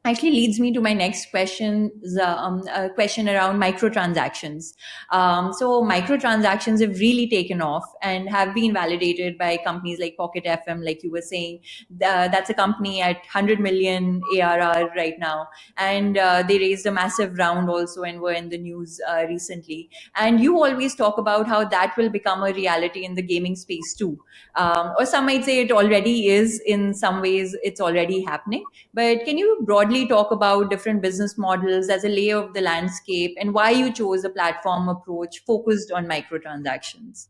actually leads me to my next question, a question around microtransactions. So, microtransactions have really taken off and have been validated by companies like Pocket FM, like you were saying. That's a company at 100 million ARR right now. And they raised a massive round also and were in the news recently. And you always talk about how that will become a reality in the gaming space too. Or some might say it already is. In some ways, it's already happening. But can you broadly talk about different business models as a layer of the landscape and why you chose a platform approach focused on microtransactions?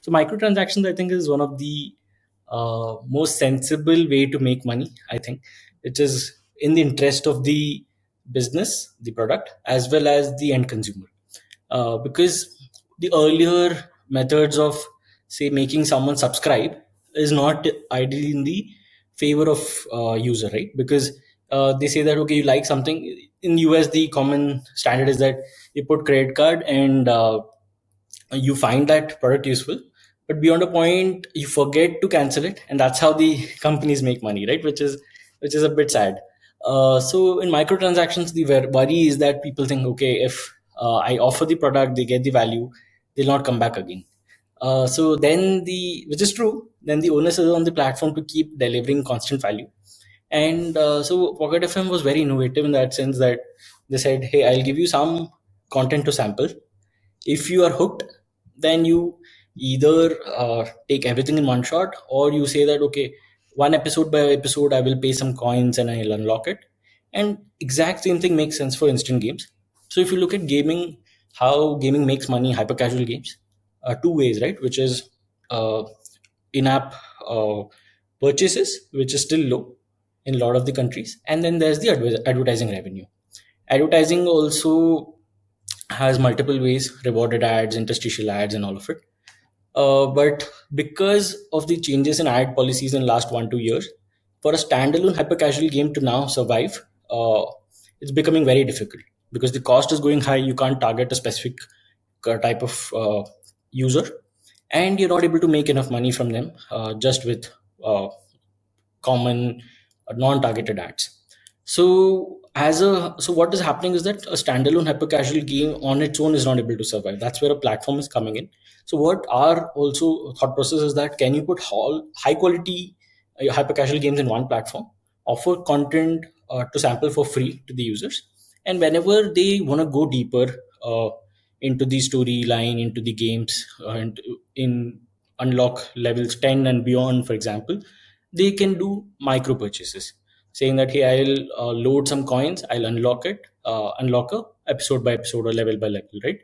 So microtransactions, I think, is one of the most sensible way to make money. I think it is in the interest of the business, the product, as well as the end consumer. Because the earlier methods of, say, making someone subscribe is not ideally in the favor of user, right? Because they say that, okay, you like something. In US, the common standard is that you put credit card and you find that product useful, but beyond a point you forget to cancel it, and that's how the companies make money, right? Which is a bit sad. So in microtransactions, the worry is that people think, okay, if I offer the product, they get the value, they'll not come back again. So then which is true, then the onus is on the platform to keep delivering constant value. And so Pocket FM was very innovative in that sense that they said, hey, I'll give you some content to sample. If you are hooked, then you either take everything in one shot, or you say that, okay, one episode by episode, I will pay some coins and I'll unlock it. And exact same thing makes sense for instant games. So if you look at gaming, how gaming makes money, hyper casual games, two ways, right? Which is uh, in-app uh, purchases, which is still low in a lot of the countries, and then there's the advertising revenue. Advertising also has multiple ways: rewarded ads, interstitial ads, and all of it. But because of the changes in ad policies in the last 1 2 years, for a standalone hyper casual game to now survive, it's becoming very difficult because the cost is going high. You can't target a specific type of user, and you're not able to make enough money from them just with common non-targeted ads. So what is happening is that a standalone hyper casual game on its own is not able to survive. That's where a platform is coming in. So what our also thought process is that, can you put all high quality hyper casual games in one platform, offer content to sample for free to the users, and whenever they want to go deeper uh, into the storyline, into the games, and in unlock levels 10 and beyond, for example, they can do micro purchases, saying that, hey, I'll load some coins, I'll unlock a episode by episode or level by level, right?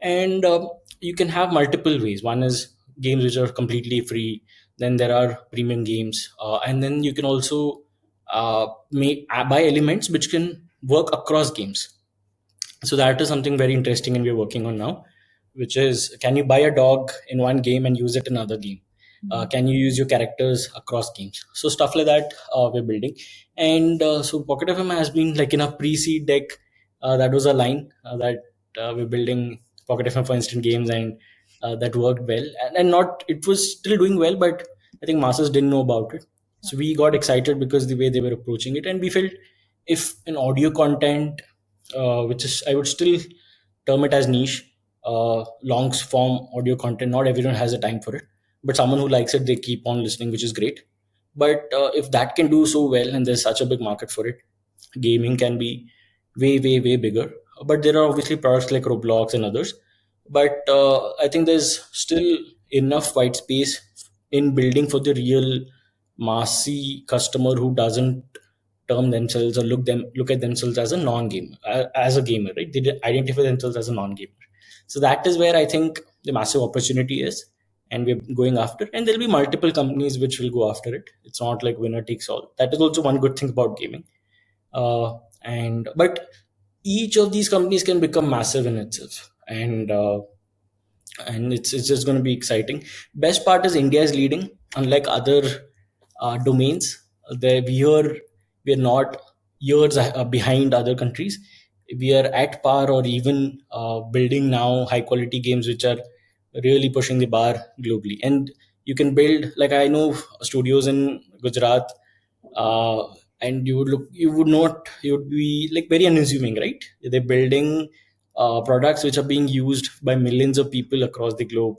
And you can have multiple ways. One is games which are completely free, then there are premium games, and then you can also buy elements which can work across games. So that is something very interesting, and we're working on now, which is, can you buy a dog in one game and use it in another game? Can you use your characters across games? So stuff like that we're building. And so Pocket FM has been like in a pre-seed deck. That was a line that we're building Pocket FM for instant games, and that worked well. And not, it was still doing well, but I think masses didn't know about it. So we got excited because the way they were approaching it, and we felt if an audio content, which is, I would still term it as niche, long form audio content. Not everyone has the time for it, but someone who likes it, they keep on listening, which is great. But if that can do so well, and there's such a big market for it, gaming can be way, way, way bigger. But there are obviously products like Roblox and others. But I think there's still enough white space in building for the real massy customer who doesn't term themselves or look at themselves as a non-gamer, as a gamer, right? They identify themselves as a non-gamer. So that is where I think the massive opportunity is, and we're going after. And there'll be multiple companies which will go after it. It's not like winner takes all. That is also one good thing about gaming. And but each of these companies can become massive in itself, and it's just going to be exciting. Best part is India is leading, unlike other domains. There we are not years behind other countries. We are at par, or even building now high quality games which are really pushing the bar globally. And you can build, like, I know studios in Gujarat, uh, and you would not, you would be like very unassuming, right? They're building products which are being used by millions of people across the globe,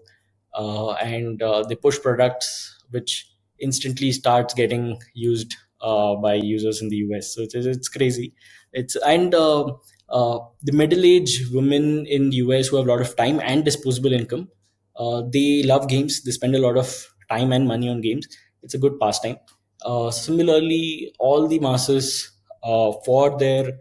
and they push products which instantly starts getting used by users in the US. So it's crazy. It's and The middle-aged women in the US who have a lot of time and disposable income, they love games. They spend a lot of time and money on games. It's a good pastime. Similarly, all the masses, for their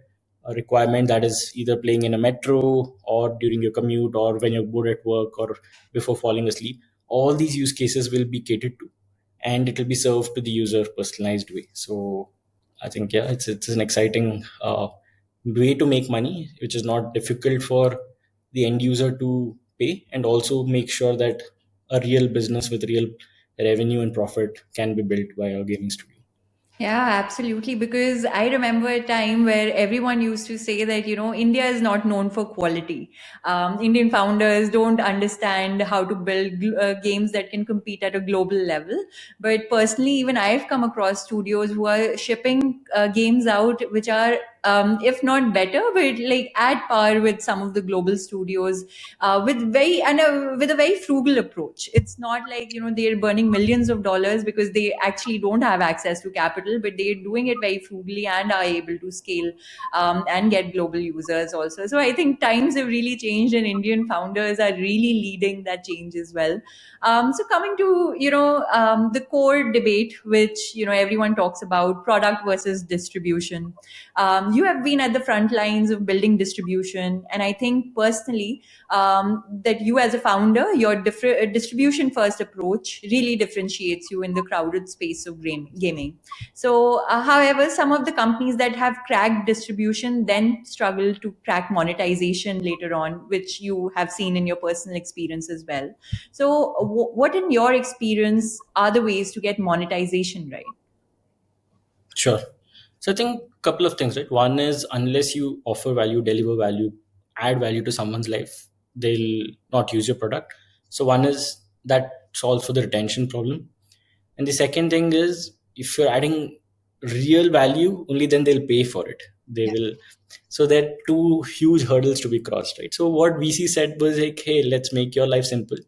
requirement, that is either playing in a metro or during your commute or when you're bored at work or before falling asleep, all these use cases will be catered to, and it will be served to the user personalized way. So I think, yeah, it's an exciting way to make money, which is not difficult for the end user to pay, and also make sure that a real business with real revenue and profit can be built by a gaming studio. Yeah, absolutely. Because I remember a time where everyone used to say that, India is not known for quality. Indian founders don't understand how to build games that can compete at a global level. But personally, even I've come across studios who are shipping games out which are if not better, but like at par with some of the global studios, with a very frugal approach. It's not like, they're burning millions of dollars because they actually don't have access to capital, but they're doing it very frugally and are able to scale and get global users also. So I think times have really changed, and Indian founders are really leading that change as well. So coming to the core debate, which everyone talks about, product versus distribution. You have been at the front lines of building distribution, and I think personally that you as a founder, your distribution first approach really differentiates you in the crowded space of gaming. So, however, some of the companies that have cracked distribution then struggle to crack monetization later on, which you have seen in your personal experience as well. So, what in your experience are the ways to get monetization right? Sure. So I think a couple of things, right? One is unless you offer value, deliver value, add value to someone's life, they'll not use your product. So one is that solves for the retention problem. And the second thing is if you're adding real value, only then they'll pay for it. They Yeah. will. So there are two huge hurdles to be crossed, right? So what VC said was like, hey, let's make your life simple.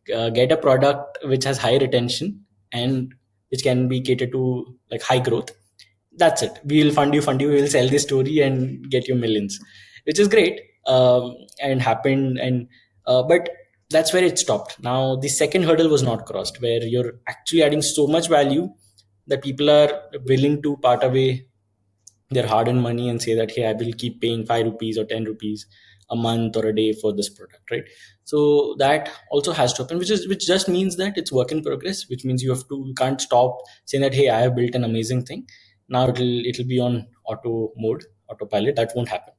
Get a product which has high retention and which can be catered to like high growth. That's it. We'll fund you, we'll sell this story and get you millions, which is great. And happened. And but that's where it stopped. Now the second hurdle was not crossed, where you're actually adding so much value that people are willing to part away their hard-earned money and say that, hey, I will keep paying 5 rupees or 10 rupees a month or a day for this product, right? So that also has to happen, which just means that it's work in progress, which means you can't stop saying that, hey, I have built an amazing thing, now it'll be on autopilot. That won't happen.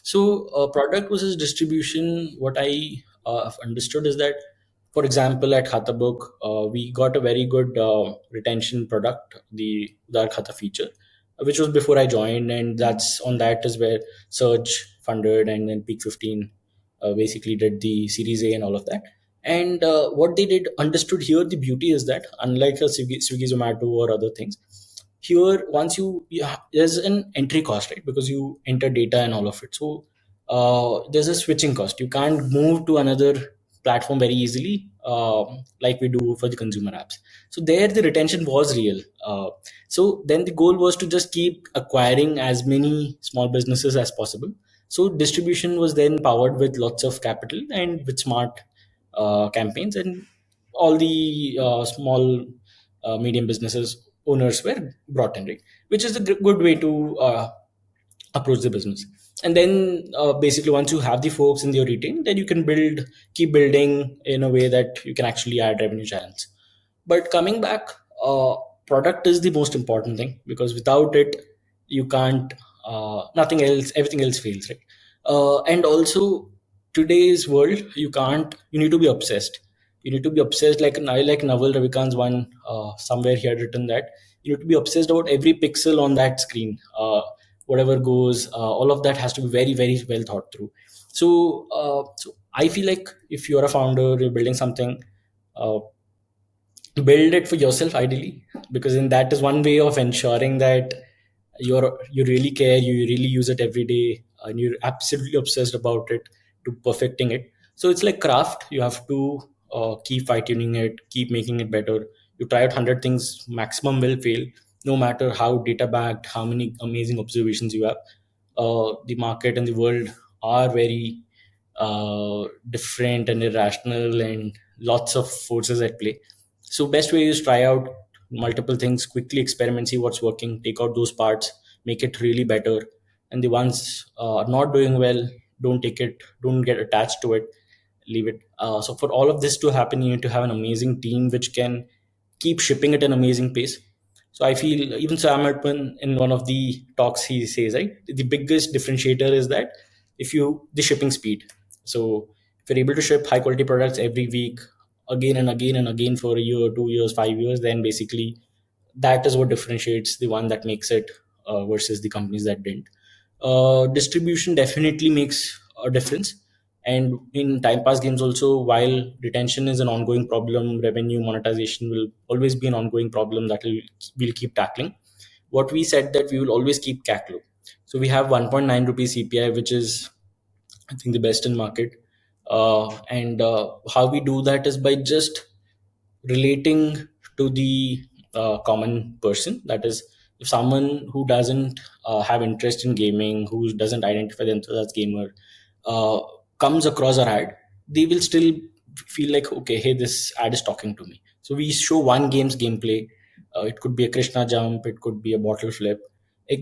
So product versus distribution, what I have understood is that, for example, at Khatabook, we got a very good retention product, the Udar Khata feature, which was before I joined, and that's on that is where Surge funded, and then Peak 15 basically did the Series A and all of that. And what they did understood here, the beauty is that unlike a Swiggy Zomato or other things, here once there's an entry cost, right? Because you enter data and all of it. So there's a switching cost. You can't move to another platform very easily, like we do for the consumer apps. So there the retention was real. So then the goal was to just keep acquiring as many small businesses as possible. So distribution was then powered with lots of capital and with smart campaigns, and all the small medium businesses owners were brought in, right? Which is a good way to approach the business. And then basically once you have the folks in your retain, then you can keep building in a way that you can actually add revenue channels. But coming back, product is the most important thing, because without it you can't, nothing else, everything else fails, right? And also today's world, you need to be obsessed. You need to be obsessed, like Naval Ravikant's one, somewhere he had written that you need to be obsessed about every pixel on that screen. Whatever goes, all of that has to be very very well thought through. So I feel like if you're a founder, you're building something, uh, build it for yourself ideally, because then that is one way of ensuring that you really care, you really use it every day, and you're absolutely obsessed about it to perfecting it. So it's like craft. You have to keep fine tuning it, keep making it better. You try out 100 things, maximum will fail, no matter how data backed, how many amazing observations you have. The market and the world are very different and irrational, and lots of forces at play. So best way is try out multiple things, quickly experiment, see what's working, take out those parts, make it really better. And the ones not doing well, don't get attached to it, leave it. So for all of this to happen, you need to have an amazing team which can keep shipping at an amazing pace. So I feel even Sam Altman in one of the talks, he says, right, the biggest differentiator is that if you the shipping speed. So if you're able to ship high quality products every week, again and again and again for a year, 2 years, 5 years, then basically that is what differentiates the one that makes it versus the companies that didn't. Distribution definitely makes a difference. And in time pass games also, while retention is an ongoing problem, revenue monetization will always be an ongoing problem that we'll keep tackling. What we said that we will always keep CAC low. So we have 1.9 rupees CPI, which is I think the best in market. And how we do that is by just relating to the common person. That is, if someone who doesn't have interest in gaming, who doesn't identify themselves as gamer, uh, comes across our ad, they will still feel like, okay, hey, this ad is talking to me. So we show one game's gameplay. It could be a Krishna jump, it could be a bottle flip,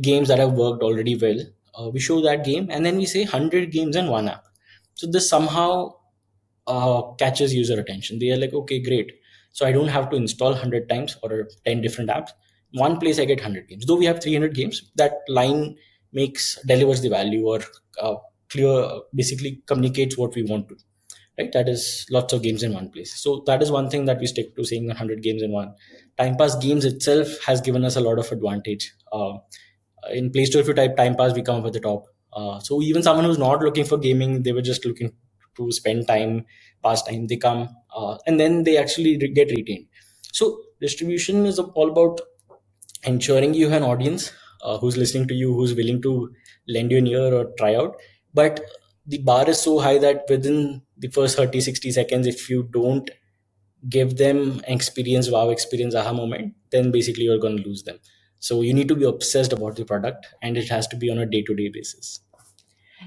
games that have worked already well. We show that game, and then we say 100 games in one app. So this somehow catches user attention. They are like, okay, great. So I don't have to install 100 times or 10 different apps. One place I get 100 games. Though we have 300 games, that line makes delivers the value, or clear basically communicates what we want to. Right? That is lots of games in one place. So that is one thing that we stick to, saying 100 games in one. Time Pass games itself has given us a lot of advantage. In Play Store, if you type Time Pass, we come up at the top. So even someone who's not looking for gaming, they were just looking to spend time, pass time. They come, and then they actually get retained. So distribution is all about ensuring you have an audience who's listening to you, who's willing to lend you an ear or try out. But the bar is so high that within the first 30, 60 seconds, if you don't give them an experience, wow experience, aha moment, then basically you're going to lose them. So you need to be obsessed about the product, and it has to be on a day-to-day basis.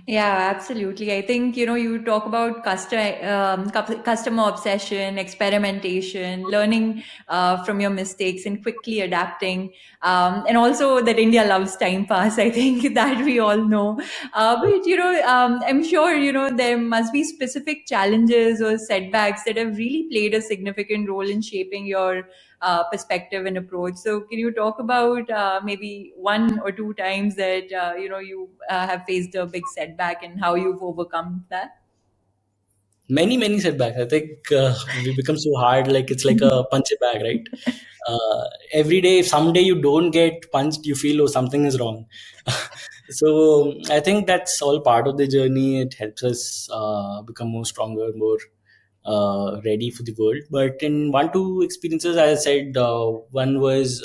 Yeah, absolutely. I think, you talk about customer obsession, experimentation, learning from your mistakes and quickly adapting. And also that India loves time pass. I think that we all know. But, I'm sure, there must be specific challenges or setbacks that have really played a significant role in shaping your perspective and approach. So, can you talk about maybe one or two times that you have faced a big setback and how you've overcome that? Many setbacks. I think we become so hard, like it's like a punch it bag, right? Every day, if someday you don't get punched, you feel, oh, something is wrong. So I think that's all part of the journey. It helps us become more stronger, more ready for the world. But in one two experiences, as I said, one was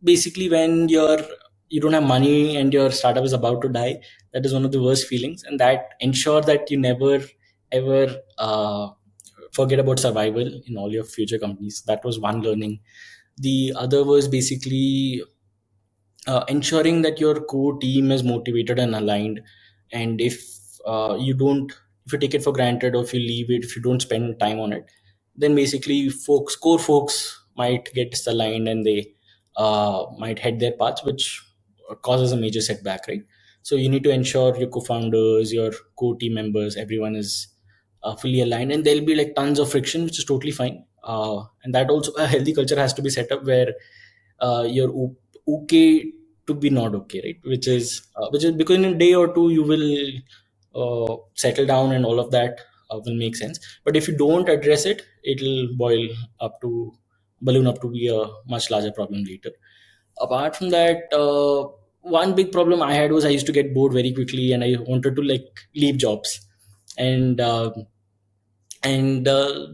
basically when you don't have money and your startup is about to die. That is one of the worst feelings, and that ensure that you never ever forget about survival in all your future companies. That was one learning. The other was basically ensuring that your core team is motivated and aligned. And you don't if you take it for granted, or if you leave it, if you don't spend time on it, then basically core folks might get disaligned, and they might head their paths, which causes a major setback, right? So you need to ensure your co-founders, your core team members, everyone is fully aligned, and there'll be like tons of friction, which is totally fine. And that also, a healthy culture has to be set up where you're okay to be not okay, right? Which is because in a day or two you will settle down, and all of that will make sense. But if you don't address it, it'll balloon up to be a much larger problem later. Apart from that, one big problem I had was I used to get bored very quickly, and I wanted to like leave jobs. And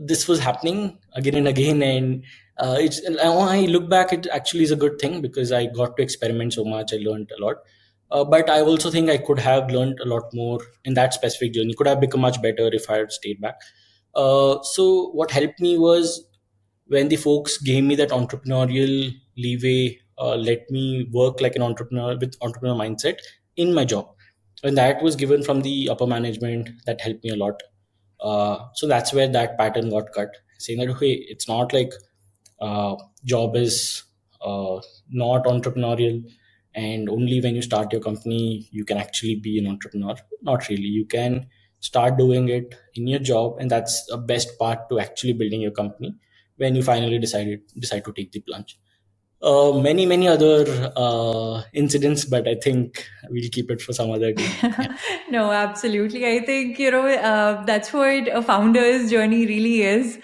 this was happening again and again. And it's now I look back, it actually is a good thing, because I got to experiment so much, I learned a lot. But I also think I could have learned a lot more in that specific journey, could have become much better if I had stayed back. So what helped me was when the folks gave me that entrepreneurial leeway, let me work like an entrepreneur with entrepreneur mindset in my job, and that was given from the upper management. That helped me a lot. So that's where that pattern got cut, saying that, hey, it's not like job is not entrepreneurial, and only when you start your company you can actually be an entrepreneur. Not really. You can start doing it in your job, and that's the best part to actually building your company when you finally decide to take the plunge. Many other incidents, but I think we'll keep it for some other day. Yeah. No, absolutely. I think, that's what a founder's journey really is.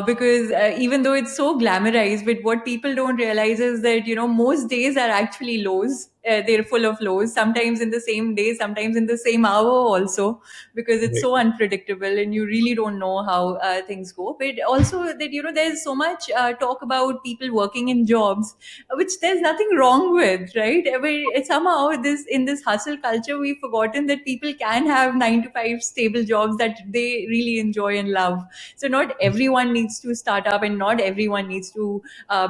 Because even though it's so glamorized, but what people don't realize is that, most days are actually lows. they're full of lows, sometimes in the same day, sometimes in the same hour also, because it's Right. so unpredictable and you really don't know how things go. But also that, there's so much talk about people working in jobs which there's nothing wrong with, right? Somehow this in this hustle culture, we've forgotten that people can have 9 to 5 stable jobs that they really enjoy and love. So not everyone needs to start up, and not everyone needs to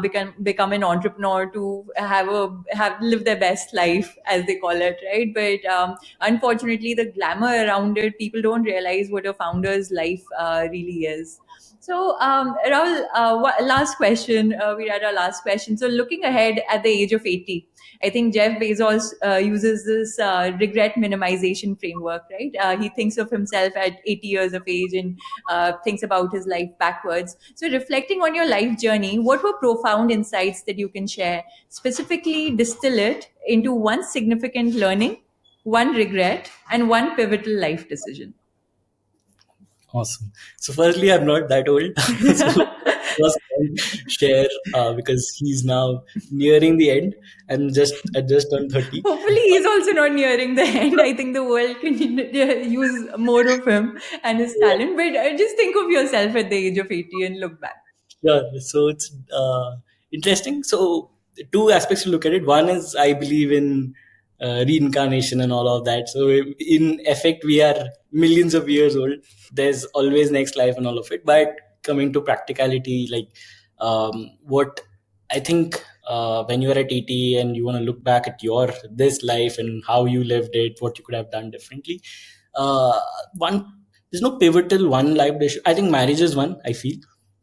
become an entrepreneur to have live their best life, as they call it, right? But unfortunately, the glamour around it, people don't realize what a founder's life really is. So, Rahul, last question. We're at our last question. So, looking ahead at the age of 80, I think Jeff Bezos uses this regret minimization framework, right? He thinks of himself at 80 years of age and thinks about his life backwards. So, reflecting on your life journey, what were profound insights that you can share? Specifically, distill it into one significant learning, one regret, and one pivotal life decision. Awesome. So, firstly, I'm not that old. So, first I'll share because he's now nearing the end. I just turned 30. Hopefully, he's also not nearing the end. I think the world can use more of him and his talent. But just think of yourself at the age of 80 and look back. Yeah, so it's interesting. So two aspects to look at it. One is I believe in reincarnation and all of that. So in effect, we are millions of years old. There's always next life and all of it. But coming to practicality, like what I think when you're at 80 and you want to look back at your this life and how you lived it, what you could have done differently. One there's no pivotal one life decision. I think marriage is one. I feel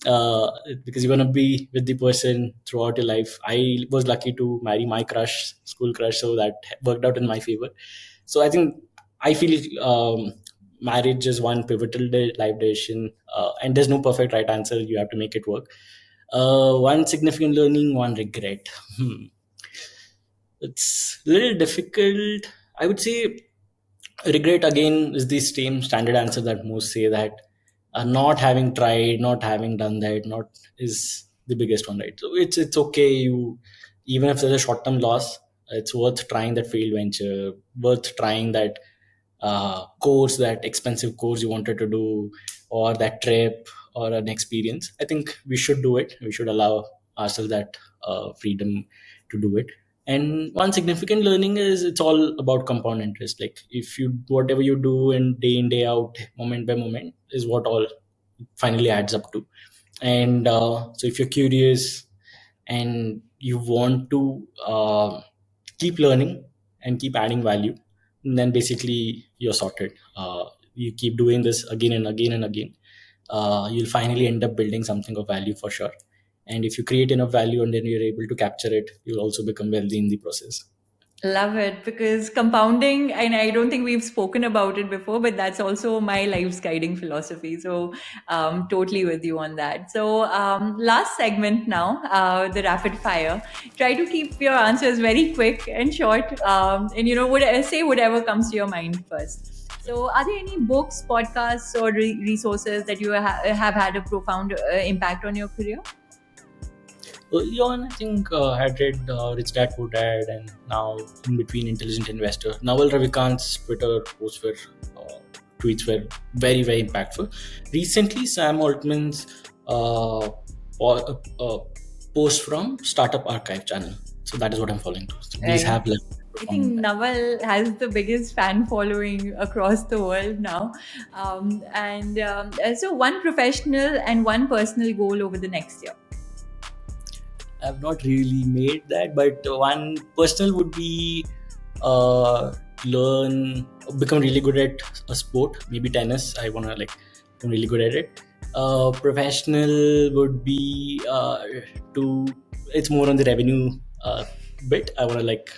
uh, because you're gonna be with the person throughout your life. I was lucky to marry my crush, school crush, so that worked out in my favor. So I think I feel marriage is one pivotal life decision, and there's no perfect right answer. You have to make it work. One significant learning, one regret. It's a little difficult. I would say regret again is the same standard answer that most say, that not having tried, not having done that, not is the biggest one, right? So it's okay. You even if there's a short term loss, it's worth trying that failed venture, worth trying that course, that expensive course you wanted to do, or that trip, or an experience. I think we should do it. We should allow ourselves that freedom to do it. And one significant learning is it's all about compound interest. Like if you whatever you do and day in day out, moment by moment, is what all finally adds up to. And so if you're curious and you want to keep learning and keep adding value, then basically you're sorted. You keep doing this again and again and again, you'll finally end up building something of value for sure. And if you create enough value and then you're able to capture it, you'll also become wealthy in the process. Love it, because compounding, and I don't think we've spoken about it before, but that's also my life's guiding philosophy. So, totally with you on that. So, last segment now, the rapid fire. Try to keep your answers very quick and short, and say whatever comes to your mind first. So, are there any books, podcasts, or resources that you have had a profound impact on your career? Early on, I think I had read Rich Dad Poor Dad, and now in between Intelligent Investor. Naval Ravikant's Twitter posts were tweets were very very impactful. Recently, Sam Altman's post from Startup Archive channel. So that is what I'm following to. So these Right. have left a I profound think impact. Naval has the biggest fan following across the world now. So, one professional and one personal goal over the next year. I've not really made that, but one personal would be uh, learn, become really good at a sport, maybe tennis. I want to like become really good at it. Professional would be to it's more on the revenue bit. I want to like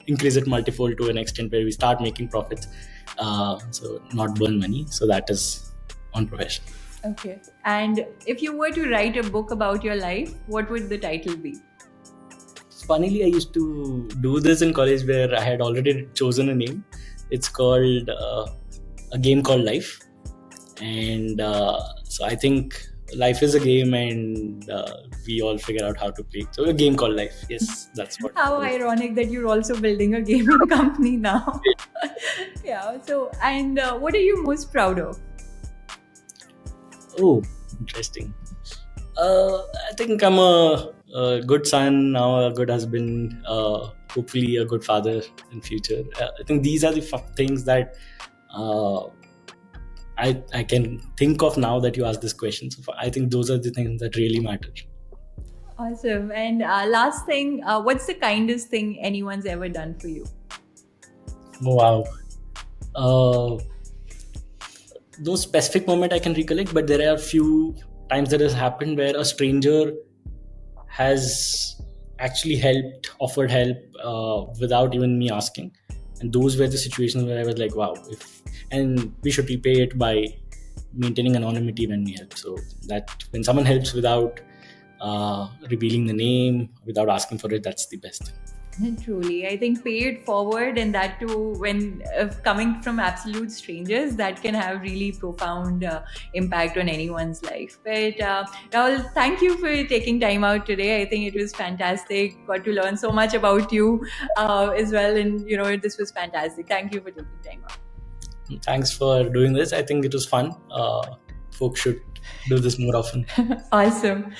increase it multifold to an extent where we start making profits, so not burn money. So that is on professional. Okay. And if you were to write a book about your life, what would the title be? Funnily, I used to do this in college where I had already chosen a name. It's called a game called Life, and so I think life is a game, and we all figure out how to play. So a game called life. Yes, that's what How it is. ironic that you're also building a gaming company now. Yeah. So, and what are you most proud of? Oh, interesting. I think I'm a good son now, a good husband, hopefully a good father in future. I think these are the things that uh, I can think of now that you ask this question. So I think those are the things that really matter. Awesome. And last thing, what's the kindest thing anyone's ever done for you? Wow. Uh, no specific moment I can recollect, but there are a few times that has happened where a stranger has actually helped, offered help without even me asking. And those were the situations where I was like, wow, and we should repay it by maintaining anonymity when we help. So that when someone helps without revealing the name, without asking for it, that's the best. Truly, I think pay it forward, and that too, when coming from absolute strangers, that can have really profound impact on anyone's life. But Rahul, thank you for taking time out today. I think it was fantastic. Got to learn so much about you as well, and this was fantastic. Thank you for taking time out. Thanks for doing this. I think it was fun. Folks should do this more often. Awesome.